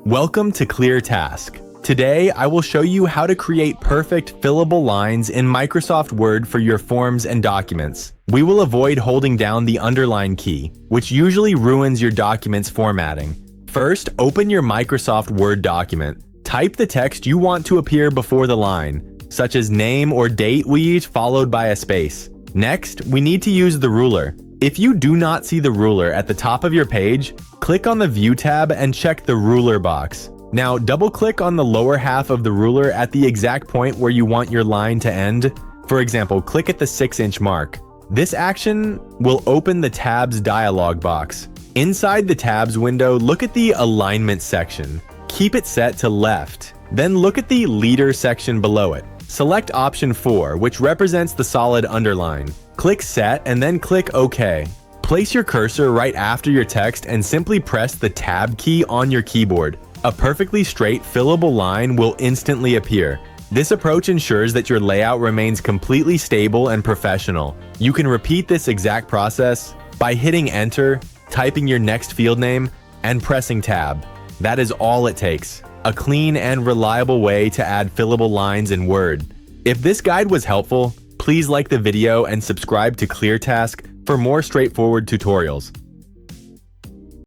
Welcome to ClearTask. Today, I will show you how to create perfect fillable lines in Microsoft Word for your forms and documents. We will avoid holding down the underline key, which usually ruins your document's formatting. First, open your Microsoft Word document. Type the text you want to appear before the line, such as name or date we use followed by a space. Next, we need to use the ruler. If you do not see the ruler at the top of your page, click on the View tab and check the ruler box. Now, double-click on the lower half of the ruler at the exact point where you want your line to end. For example, click at the 6-inch mark. This action will open the Tabs dialog box. Inside the Tabs window, look at the Alignment section. Keep it set to left. Then look at the Leader section below it. Select option 4, which represents the solid underline. Click Set and then click OK. Place your cursor right after your text and simply press the Tab key on your keyboard. A perfectly straight, fillable line will instantly appear. This approach ensures that your layout remains completely stable and professional. You can repeat this exact process by hitting Enter, typing your next field name, and pressing Tab. That is all it takes. A clean and reliable way to add fillable lines in Word. If this guide was helpful, please like the video and subscribe to ClearTask for more straightforward tutorials.